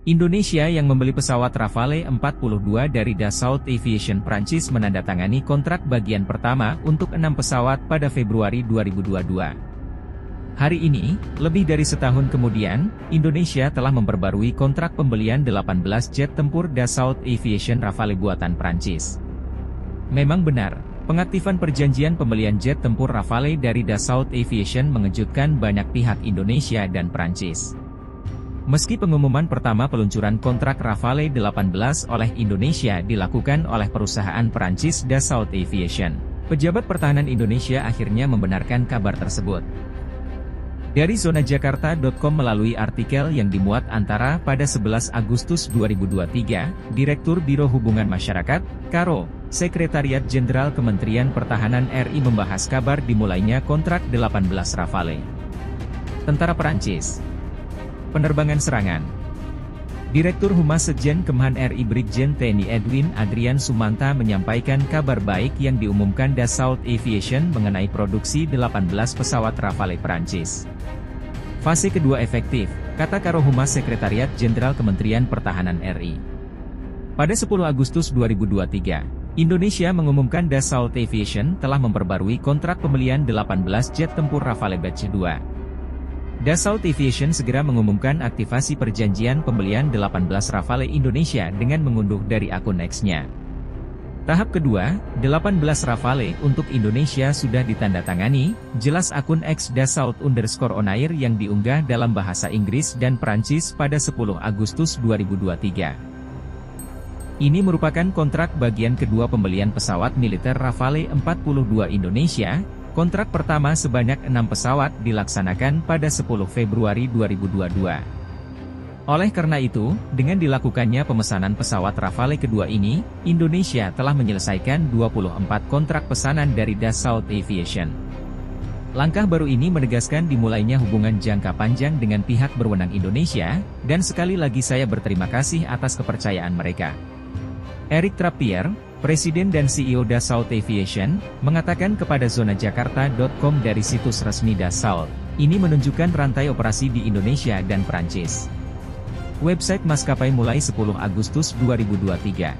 Indonesia yang membeli pesawat Rafale 42 dari Dassault Aviation Prancis menandatangani kontrak bagian pertama untuk 6 pesawat pada Februari 2022. Hari ini, lebih dari setahun kemudian, Indonesia telah memperbarui kontrak pembelian 18 jet tempur Dassault Aviation Rafale buatan Prancis. Memang benar, pengaktifan perjanjian pembelian jet tempur Rafale dari Dassault Aviation mengejutkan banyak pihak Indonesia dan Prancis. Meski pengumuman pertama peluncuran kontrak Rafale 18 oleh Indonesia dilakukan oleh perusahaan Prancis Dassault Aviation, pejabat pertahanan Indonesia akhirnya membenarkan kabar tersebut. Dari zonajakarta.com melalui artikel yang dimuat antara pada 11 Agustus 2023, Direktur Biro Hubungan Masyarakat, Karo, Sekretariat Jenderal Kementerian Pertahanan RI membahas kabar dimulainya kontrak 18 Rafale. Tentara Perancis. Penerbangan serangan. Direktur Humas Sekjen Kemhan RI Brigjen TNI Edwin Adrian Sumanta menyampaikan kabar baik yang diumumkan Dassault Aviation mengenai produksi 18 pesawat Rafale Perancis. Fase kedua efektif, kata Karo Humas Sekretariat Jenderal Kementerian Pertahanan RI. Pada 10 Agustus 2023, Indonesia mengumumkan Dassault Aviation telah memperbarui kontrak pembelian 18 jet tempur Rafale Batch 2. Dassault Aviation segera mengumumkan aktivasi perjanjian pembelian 18 Rafale Indonesia dengan mengunduh dari akun X-nya. Tahap kedua, 18 Rafale untuk Indonesia sudah ditandatangani, jelas akun X Dassault_on-air yang diunggah dalam bahasa Inggris dan Prancis pada 10 Agustus 2023. Ini merupakan kontrak bagian kedua pembelian pesawat militer Rafale 42 Indonesia. Kontrak pertama sebanyak 6 pesawat dilaksanakan pada 10 Februari 2022. Oleh karena itu, dengan dilakukannya pemesanan pesawat Rafale kedua ini, Indonesia telah menyelesaikan 24 kontrak pesanan dari Dassault Aviation. Langkah baru ini menegaskan dimulainya hubungan jangka panjang dengan pihak berwenang Indonesia, dan sekali lagi saya berterima kasih atas kepercayaan mereka. Eric Trappier, Presiden dan CEO Dassault Aviation, mengatakan kepada zonajakarta.com dari situs resmi Dassault, ini menunjukkan rantai operasi di Indonesia dan Prancis. Website maskapai mulai 10 Agustus 2023.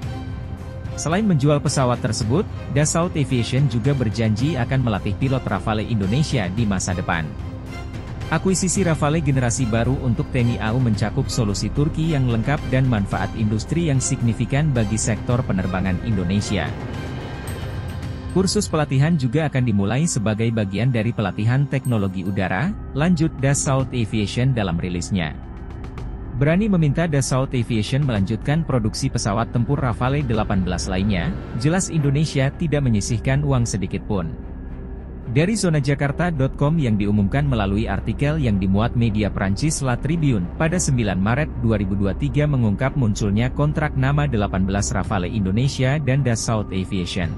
Selain menjual pesawat tersebut, Dassault Aviation juga berjanji akan melatih pilot Rafale Indonesia di masa depan. Akuisisi Rafale generasi baru untuk TNI AU mencakup solusi Turki yang lengkap dan manfaat industri yang signifikan bagi sektor penerbangan Indonesia. Kursus pelatihan juga akan dimulai sebagai bagian dari pelatihan teknologi udara, lanjut Dassault Aviation dalam rilisnya. Berani meminta Dassault Aviation melanjutkan produksi pesawat tempur Rafale 18 lainnya, jelas Indonesia tidak menyisihkan uang sedikit pun. Dari zonajakarta.com yang diumumkan melalui artikel yang dimuat media Prancis La Tribune pada 9 Maret 2023 mengungkap munculnya kontrak nama 18 Rafale Indonesia dan Dassault Aviation.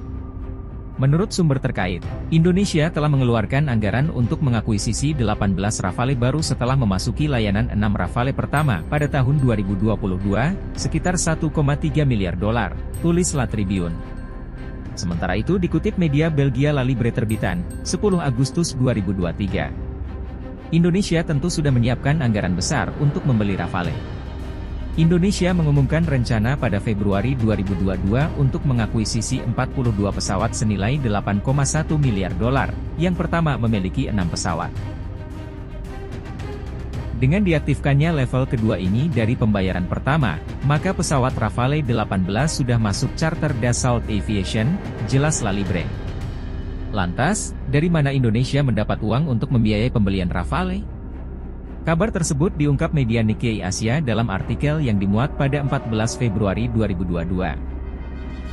Menurut sumber terkait, Indonesia telah mengeluarkan anggaran untuk mengakuisisi 18 Rafale baru setelah memasuki layanan 6 Rafale pertama pada tahun 2022, sekitar 1,3 miliar dolar, tulis La Tribune. Sementara itu dikutip media Belgia La Libre terbitan, 10 Agustus 2023. Indonesia tentu sudah menyiapkan anggaran besar untuk membeli Rafale. Indonesia mengumumkan rencana pada Februari 2022 untuk mengakuisisi 42 pesawat senilai 8,1 miliar dolar, yang pertama memiliki 6 pesawat. Dengan diaktifkannya level kedua ini dari pembayaran pertama, maka pesawat Rafale 18 sudah masuk charter Dassault Aviation, jelas La Libre. Lantas, dari mana Indonesia mendapat uang untuk membiayai pembelian Rafale? Kabar tersebut diungkap media Nikkei Asia dalam artikel yang dimuat pada 14 Februari 2022.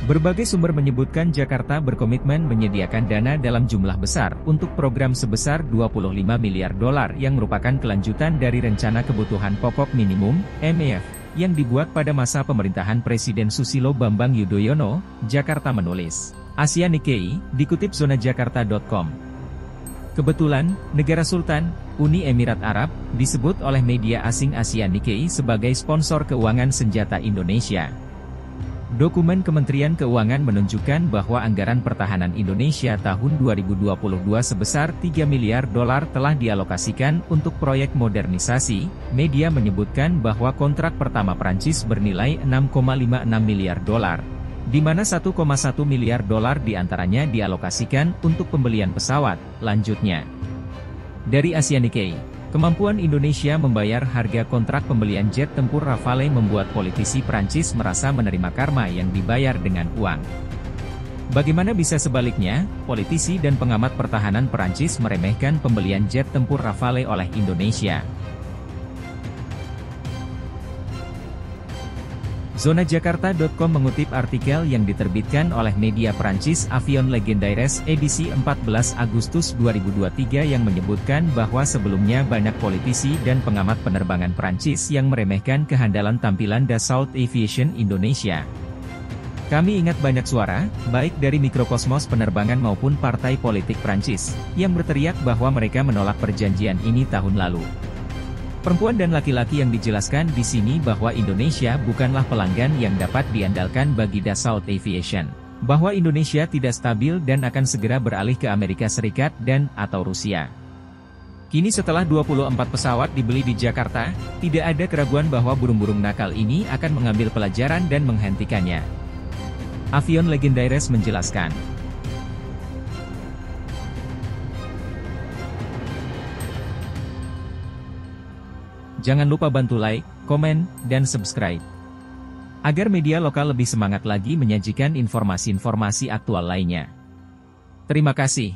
Berbagai sumber menyebutkan Jakarta berkomitmen menyediakan dana dalam jumlah besar untuk program sebesar 25 miliar dolar yang merupakan kelanjutan dari Rencana Kebutuhan Pokok Minimum, MEF, yang dibuat pada masa pemerintahan Presiden Susilo Bambang Yudhoyono, Jakarta menulis. Asia Nikkei, dikutip zonajakarta.com. Kebetulan, negara Sultan, Uni Emirat Arab, disebut oleh media asing Asia Nikkei sebagai sponsor keuangan senjata Indonesia. Dokumen Kementerian Keuangan menunjukkan bahwa anggaran pertahanan Indonesia tahun 2022 sebesar 3 miliar dolar telah dialokasikan untuk proyek modernisasi. Media menyebutkan bahwa kontrak pertama Prancis bernilai 6,56 miliar dolar, di mana 1,1 miliar dolar diantaranya dialokasikan untuk pembelian pesawat. Lanjutnya, dari Asia Nikkei, kemampuan Indonesia membayar harga kontrak pembelian jet tempur Rafale membuat politisi Prancis merasa menerima karma yang dibayar dengan uang. Bagaimana bisa sebaliknya? Politisi dan pengamat pertahanan Prancis meremehkan pembelian jet tempur Rafale oleh Indonesia. Zonajakarta.com mengutip artikel yang diterbitkan oleh media Prancis Avion Legendaires edisi 14 Agustus 2023 yang menyebutkan bahwa sebelumnya banyak politisi dan pengamat penerbangan Prancis yang meremehkan kehandalan tampilan Dassault Aviation Indonesia. Kami ingat banyak suara, baik dari mikrokosmos penerbangan maupun partai politik Prancis, yang berteriak bahwa mereka menolak perjanjian ini tahun lalu. Perempuan dan laki-laki yang dijelaskan di sini bahwa Indonesia bukanlah pelanggan yang dapat diandalkan bagi Dassault Aviation, bahwa Indonesia tidak stabil dan akan segera beralih ke Amerika Serikat dan/atau Rusia. Kini setelah 24 pesawat dibeli di Jakarta, tidak ada keraguan bahwa burung-burung nakal ini akan mengambil pelajaran dan menghentikannya. Avion Legendaires menjelaskan. Jangan lupa bantu like, komen, dan subscribe, agar media lokal lebih semangat lagi menyajikan informasi-informasi aktual lainnya. Terima kasih.